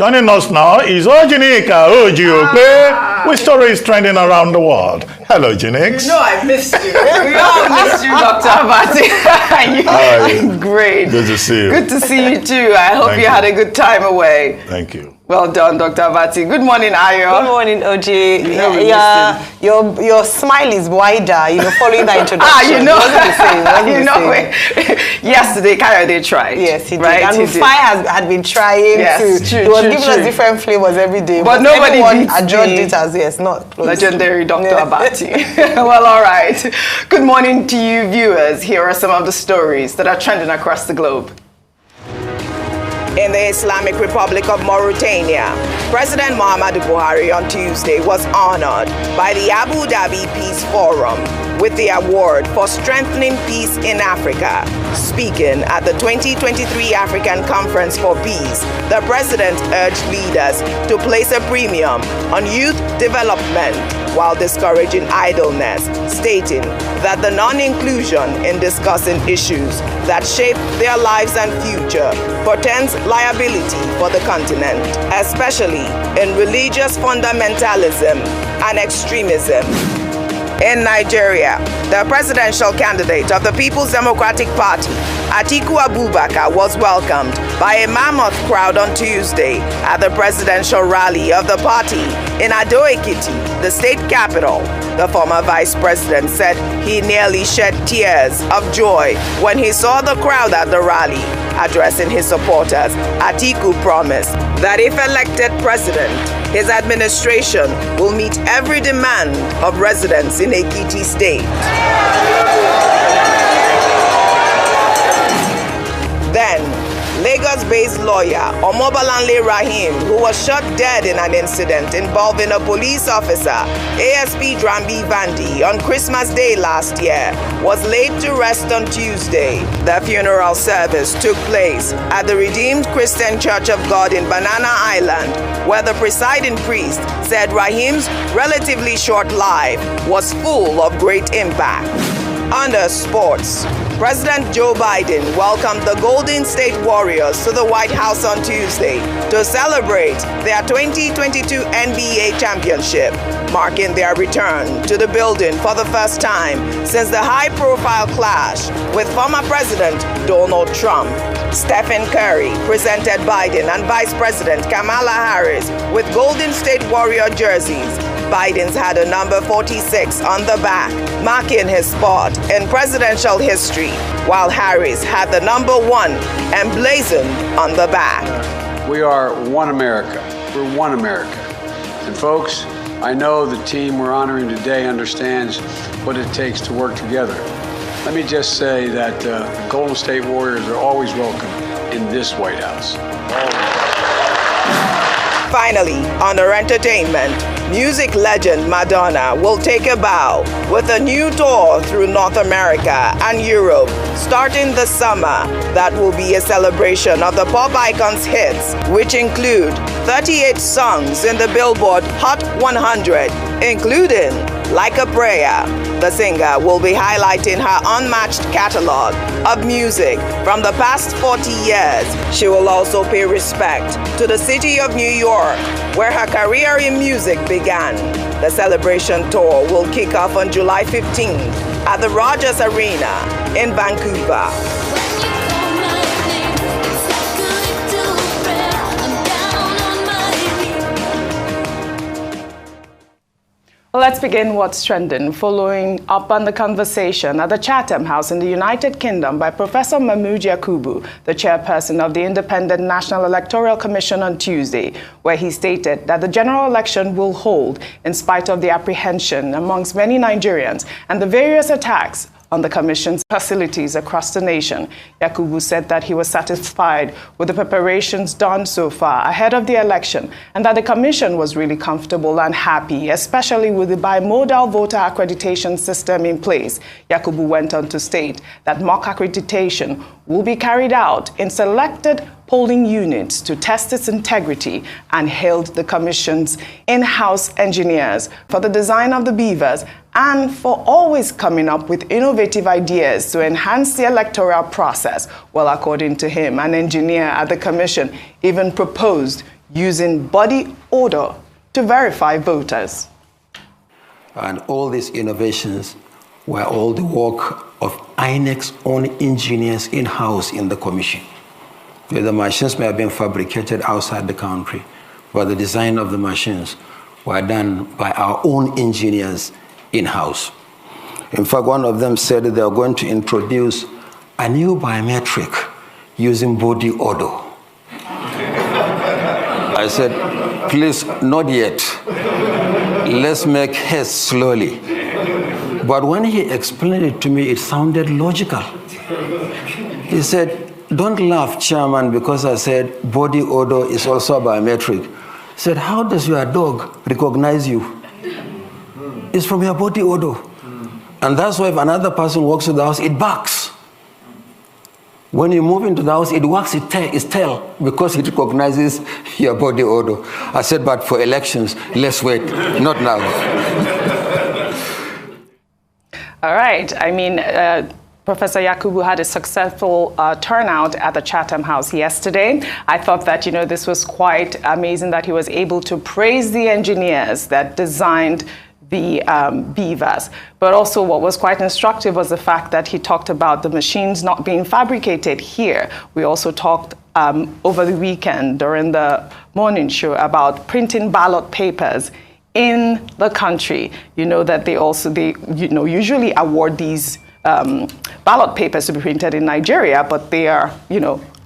Joining us now is Ojinika Ojiope, which story is trending around the world. Hello, Jinix. You know I missed you. We all missed you, Dr. Abati. I'm great. Good to see you. Good to see you too. I hope you had a good time away. Thank you. Well done, Dr. Abati. Good morning, Ayo. Good morning, OJ. Your smile is wider, following that introduction. Yesterday, Kayode tried. Yes, he did. Right? And Rufai had been trying to. He was giving us different flavors every day. But nobody adjudged it as, yes, not close. Legendary Dr. Abati. Well, all right. Good morning to you, viewers. Here are some of the stories that are trending across the globe. In the Islamic Republic of Mauritania, President Muhammadu Buhari on Tuesday was honored by the Abu Dhabi Peace Forum with the award for strengthening peace in Africa. Speaking at the 2023 African Conference for Peace, the president urged leaders to place a premium on youth development while discouraging idleness, stating that the non-inclusion in discussing issues that shape their lives and future portends liability for the continent, especially in religious fundamentalism and extremism. In Nigeria, the presidential candidate of the People's Democratic Party, Atiku Abubakar, was welcomed by a mammoth crowd on Tuesday at the presidential rally of the party in Ado-Ekiti, the state capital. The former vice president said he nearly shed tears of joy when he saw the crowd at the rally. Addressing his supporters, Atiku promised that if elected president, his administration will meet every demand of residents in Ekiti State. Then, Lagos-based lawyer Omobalanle Rahim, who was shot dead in an incident involving a police officer, ASP Drambi Vandi, on Christmas Day last year, was laid to rest on Tuesday. The funeral service took place at the Redeemed Christian Church of God in Banana Island, where the presiding priest said Rahim's relatively short life was full of great impact. Under sports, President Joe Biden welcomed the Golden State Warriors to the White House on Tuesday to celebrate their 2022 NBA championship, marking their return to the building for the first time since the high-profile clash with former President Donald Trump. Stephen Curry presented Biden and Vice President Kamala Harris with Golden State Warrior jerseys. Biden's had a number 46 on the back, marking his spot in presidential history, while Harris had the number 1 emblazoned on the back. We are one America. We're one America. And folks, I know the team we're honoring today understands what it takes to work together. Let me just say that the Golden State Warriors are always welcome in this White House. Finally, under entertainment, music legend Madonna will take a bow with a new tour through North America and Europe starting this summer. That will be a celebration of the pop icon's hits, which include 38 songs in the Billboard Hot 100, including Like a Prayer. The singer will be highlighting her unmatched catalog of music from the past 40 years. She will also pay respect to the city of New York, where her career in music began. The celebration tour will kick off on July 15th at the Rogers Arena in Vancouver. Let's begin what's trending, following up on the conversation at the Chatham House in the United Kingdom by Professor Mahmood Yakubu, the chairperson of the Independent National Electoral Commission on Tuesday, where he stated that the general election will hold in spite of the apprehension amongst many Nigerians and the various attacks on the Commission's facilities across the nation. Yakubu said that he was satisfied with the preparations done so far ahead of the election and that the Commission was really comfortable and happy, especially with the bimodal voter accreditation system in place. Yakubu went on to state that mock accreditation will be carried out in selected polling units to test its integrity and hailed the Commission's in-house engineers for the design of the beavers and for always coming up with innovative ideas to enhance the electoral process. Well, according to him, an engineer at the Commission even proposed using body odor to verify voters. And all these innovations were all the work of INEC's own engineers in-house in the commission. The machines may have been fabricated outside the country, but the design of the machines were done by our own engineers in-house. In fact, one of them said they are going to introduce a new biometric using body odor. I said, please, not yet. Let's make haste slowly. But when he explained it to me, it sounded logical. He said, don't laugh, Chairman, because I said body odor is also a biometric. He said, how does your dog recognize you? It's from your body odor. And that's why if another person walks to the house, it barks. When you move into the house, it wags its tail because it recognizes your body odor. I said, but for elections, let's wait, not now. All right. I mean, Professor Yakubu had a successful turnout at the Chatham House yesterday. I thought that, this was quite amazing that he was able to praise the engineers that designed the beavers. But also what was quite instructive was the fact that he talked about the machines not being fabricated here. We also talked over the weekend during the morning show about printing ballot papers in the country. You know that they usually award these ballot papers to be printed in Nigeria, but they are,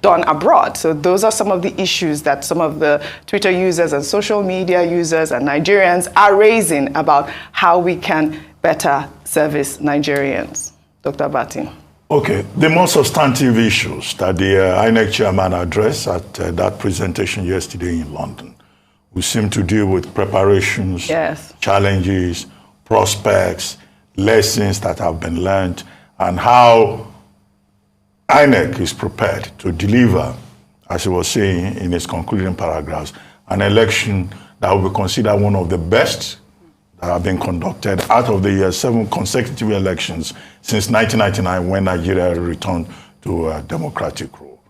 done abroad. So those are some of the issues that some of the Twitter users and social media users and Nigerians are raising about how we can better service Nigerians. Dr. Abati. Okay, the more substantive issues that the INEC chairman addressed at that presentation yesterday in London, we seem to deal with preparations, yes, challenges, prospects, lessons that have been learned, and how INEC is prepared to deliver, as he was saying in his concluding paragraphs, an election that will be considered one of the best that have been conducted out of the 7 consecutive elections since 1999 when Nigeria returned to a democratic rule.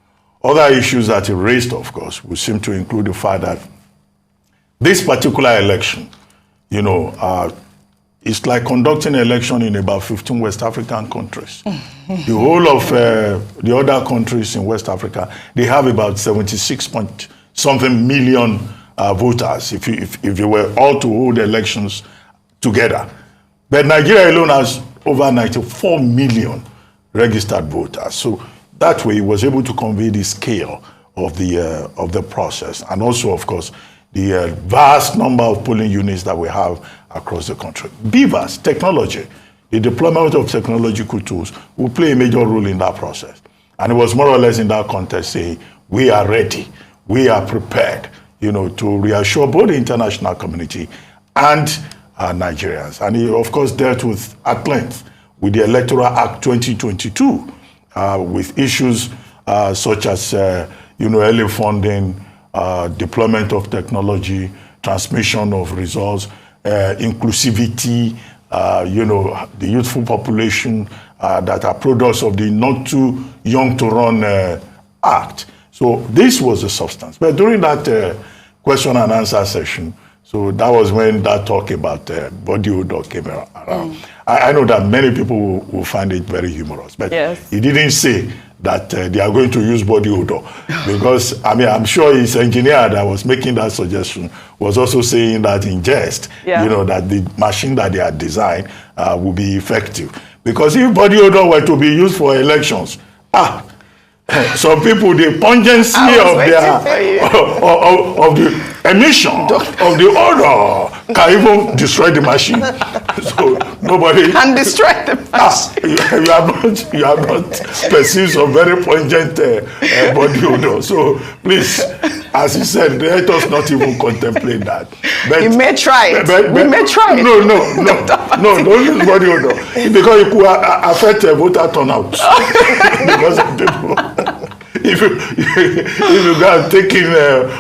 Other issues that he raised, of course, would seem to include the fact that this particular election, it's like conducting an election in about 15 West African countries. The whole of the other countries in West Africa, they have about 76-something million voters if you were all to hold elections together. But Nigeria alone has over 94 million registered voters. So that way, he was able to convey the scale of the process, and also, of course, the vast number of polling units that we have across the country. Beavers, technology, the deployment of technological tools will play a major role in that process. And it was more or less in that context saying, we are ready, we are prepared, to reassure both the international community and Nigerians. And he, of course, dealt with at length with the Electoral Act 2022, with issues such as, early funding, deployment of technology, transmission of results, inclusivity, the youthful population that are products of the Not Too Young to Run Act. So this was the substance. But during that question and answer session, so that was when that talk about body odor came around. I know that many people will find it very humorous, but yes, he didn't say that they are going to use body odor, because I'm sure his engineer that was making that suggestion was also saying that in jest, that the machine that they had designed will be effective. Because if body odor were to be used for elections, some people, the pungency of the emission of the odor can even destroy the machine. So nobody can destroy the machine. You have not perceived some very pungent body odor. So please, as he said, let us not even contemplate that. But, you may try it. We may try it. No, don't use body odor, because it could affect voter turnout. Because of people. If you go and take in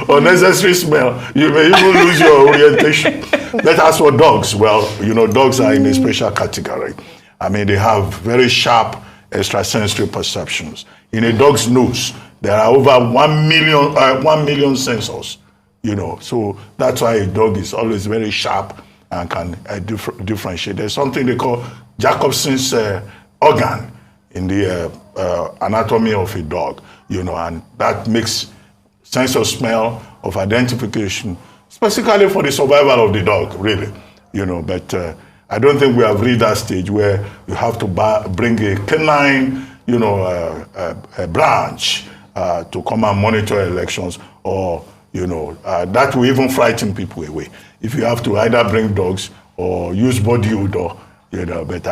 unnecessary smell, you may even lose your orientation. But as for dogs, well, dogs are in a special category. They have very sharp extrasensory perceptions. In a dog's nose, there are over 1 million sensors you know. So that's why a dog is always very sharp and can differentiate. There's something they call Jacobson's organ in the anatomy of a dog, you know, and that makes sense of smell, of identification, specifically for the survival of the dog, really, you know. But I don't think we have reached that stage where you have to bring a canine, you know, a branch to come and monitor elections, or, you know, that will even frighten people away. If you have to either bring dogs or use body odor, you know, but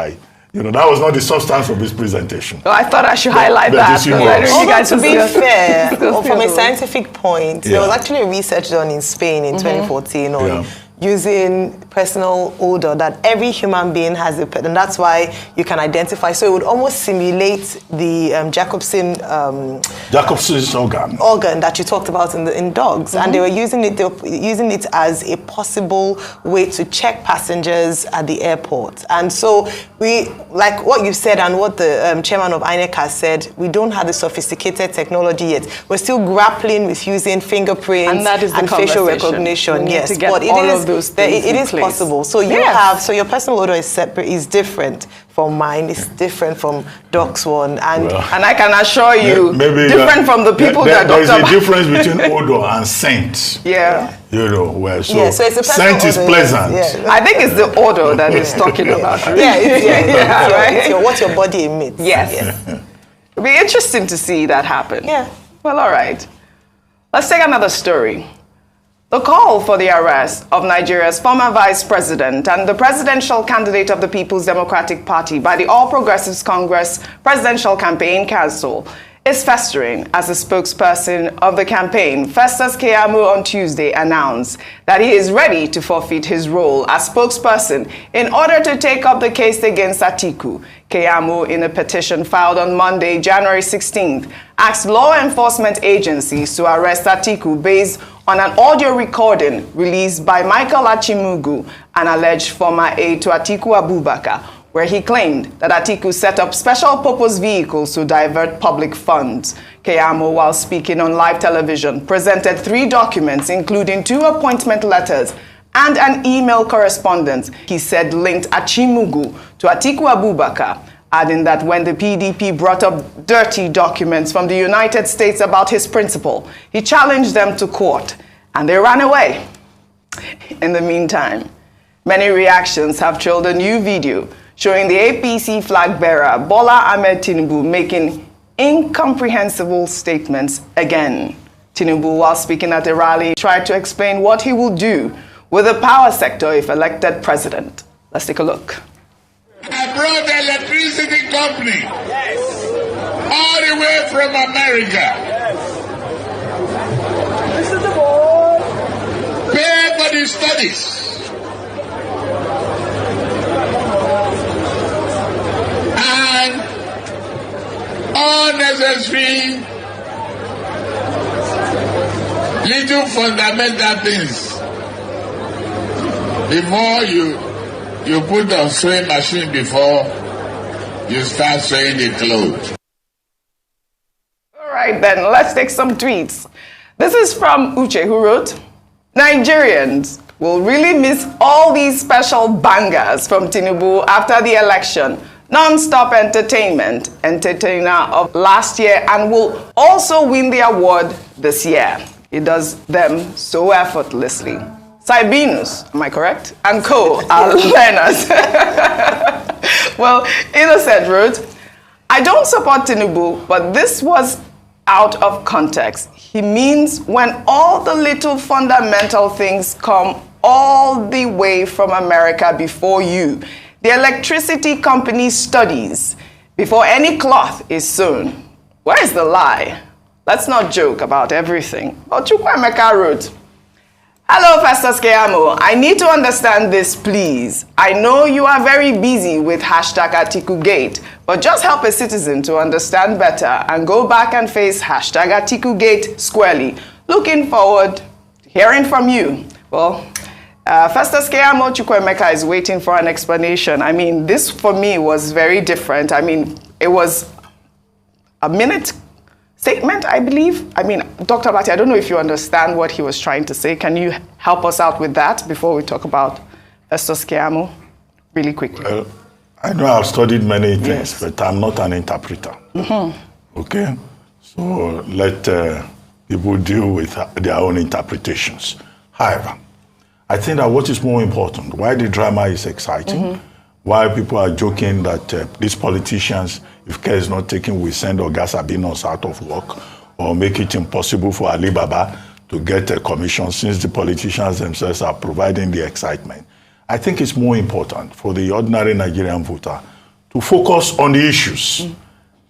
you know, that was not the substance of this presentation. Well, I thought I should highlight that. Although, to be fair, from a scientific point, there was actually research done in Spain in 2014 on using personal odor that every human being has, and that's why you can identify. So it would almost simulate the Jacobson's organ that you talked about in dogs, and they were using it as a possible way to check passengers at the airport. And so we, like what you said and what the chairman of INEC has said, we don't have the sophisticated technology yet. We're still grappling with using fingerprints and facial recognition. Yes, but it is possible. So you have, so your personal odor is separate, is different from mine, it's different from Doc's one, and I can assure you, different from the people that there is a difference between odor and scent. Yeah. You know, where so it's a scent is pleasant. I think it's the odor that he's talking about. Right? It's what your body emits. Yes. It'll be interesting to see that happen. Yeah. Well, all right. Let's take another story. The call for the arrest of Nigeria's former vice president and the presidential candidate of the People's Democratic Party by the All Progressives Congress Presidential Campaign Council is festering as the spokesperson of the campaign, Festus Keyamo, on Tuesday announced that he is ready to forfeit his role as spokesperson in order to take up the case against Atiku. Keyamo, in a petition filed on Monday, January 16th, asked law enforcement agencies to arrest Atiku based on an audio recording released by Michael Achimugu, an alleged former aide to Atiku Abubakar, where he claimed that Atiku set up special purpose vehicles to divert public funds. Keyamo, while speaking on live television, presented 3 documents, including 2 appointment letters and an email correspondence he said linked Achimugu to Atiku Abubakar, adding that when the PDP brought up dirty documents from the United States about his principal, he challenged them to court, and they ran away. In the meantime, many reactions have trailed a new video showing the APC flag bearer, Bola Ahmed Tinubu, making incomprehensible statements again. Tinubu, while speaking at a rally, tried to explain what he will do with the power sector if elected president. Let's take a look. I brought the electricity company all the way from America. Pay for the studies. And unnecessary little fundamental things. Before you put on sewing machine before you start sewing the clothes. All right, then, let's take some tweets. This is from Uche, who wrote, Nigerians will really miss all these special bangers from Tinubu after the election. Non-stop entertainment, entertainer of last year, and will also win the award this year. He does them so effortlessly. Sabinus, am I correct? And co are learners. Well, Innocent wrote, I don't support Tinubu, but this was out of context. He means when all the little fundamental things come all the way from America before you. The electricity company studies before any cloth is sewn. Where is the lie? Let's not joke about everything. But Chukwuemeka wrote, hello, Festus Keyamo. I need to understand this, please. I know you are very busy with hashtag AtikuGate, but just help a citizen to understand better and go back and face hashtag AtikuGate squarely. Looking forward to hearing from you. Well, Festus Keyamo, Chukwuemeka is waiting for an explanation. I mean, this for me was very different. I mean, it was a minute statement, I believe. I mean, Dr. Abati, I don't know if you understand what he was trying to say. Can you help us out with that before we talk about Festus Keyamo really quickly? Well, I know I've studied many things, yes, but I'm not an interpreter. Okay? So let people deal with their own interpretations. However, I think that what is more important, why the drama is exciting, why people are joking that these politicians, if care is not taken, will send Oga Sabinos out of work or make it impossible for Alibaba to get a commission since the politicians themselves are providing the excitement. I think it's more important for the ordinary Nigerian voter to focus on the issues,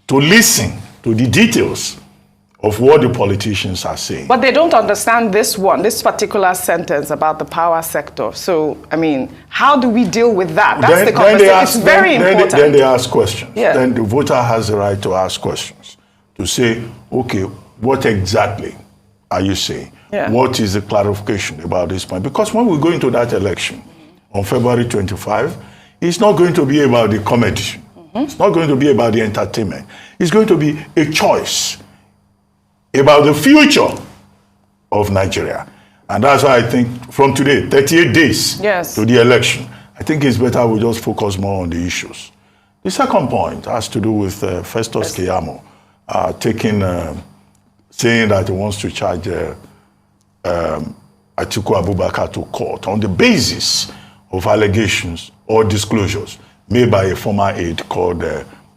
to listen to the details of what the politicians are saying. But they don't understand this particular sentence about the power sector. So, I mean, how do we deal with that? That's the conversation. It's very important. Then they ask questions. Yeah. Then the voter has the right to ask questions, to say, okay, what exactly are you saying? Yeah. What is the clarification about this point? Because when we go into that election on February 25, it's not going to be about the comedy. It's not going to be about the entertainment. It's going to be a choice about the future of Nigeria. And that's why I think from today, 38 days to the election, I think it's better we just focus more on the issues. The second point has to do with Festus Keyamo saying that he wants to charge Atiku Abubakar to court on the basis of allegations or disclosures made by a former aide called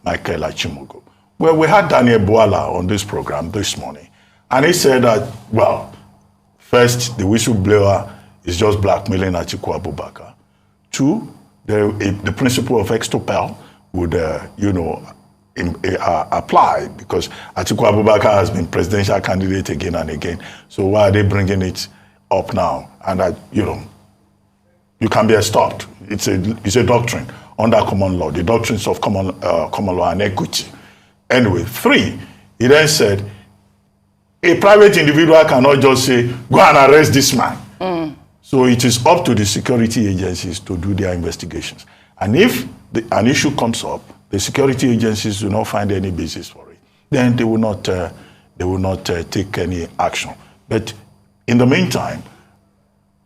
Michael Achimogo. Well, we had Daniel Bwala on this program this morning, and he said that, well, first, the whistleblower is just blackmailing Atiku Abubakar. Two, the principle of extopel would, apply because Atiku Abubakar has been presidential candidate again and again. So why are they bringing it up now? And you can be stopped. It's a doctrine under common law, the doctrines of common law and equity. Anyway, three, he then said, a private individual cannot just say, go and arrest this man. So it is up to the security agencies to do their investigations. And if an issue comes up, the security agencies do not find any basis for it, then they will not take any action. But in the meantime,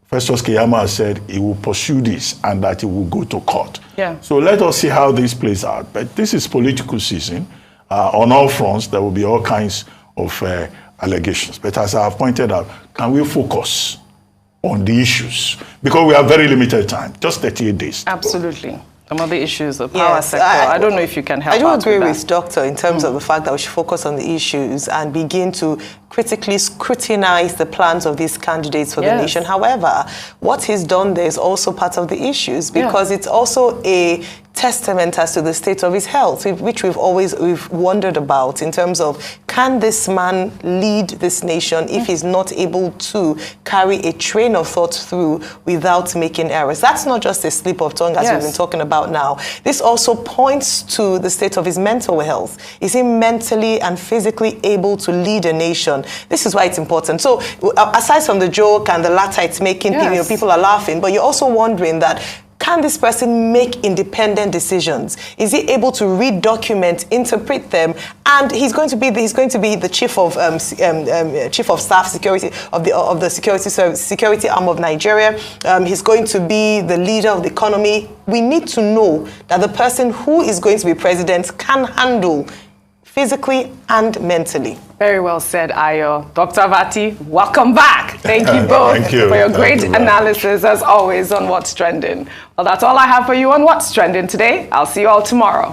Festus Keyamo has said he will pursue this and that he will go to court. Yeah. So let us see how this plays out. But this is political season. On all fronts, there will be all kinds of allegations. But as I have pointed out, can we focus on the issues? Because we have very limited time, just 38 days. Absolutely. Some of the issues, the power sector. I don't know if you can help I do out agree with with Doctor in terms of the fact that we should focus on the issues and begin to critically scrutinize the plans of these candidates for the nation. However, what he's done there is also part of the issues because it's also a testament as to the state of his health, which we've wondered about in terms of, can this man lead this nation if he's not able to carry a train of thought through without making errors? That's not just a slip of tongue as we've been talking about now. This also points to the state of his mental health. Is he mentally and physically able to lead a nation? This is why it's important. So aside from the joke and the latter it's making, people are laughing, but you're also wondering that, can this person make independent decisions? Is he able to read documents, interpret them? And he's going to be the chief of staff security of the security arm of Nigeria. He's going to be the leader of the economy. We need to know that the person who is going to be president can handle physically and mentally. Very well said, Ayo. Dr. Abati, welcome back. Thank you both for your great analysis, as always, on What's Trending. Well, that's all I have for you on What's Trending today. I'll see you all tomorrow.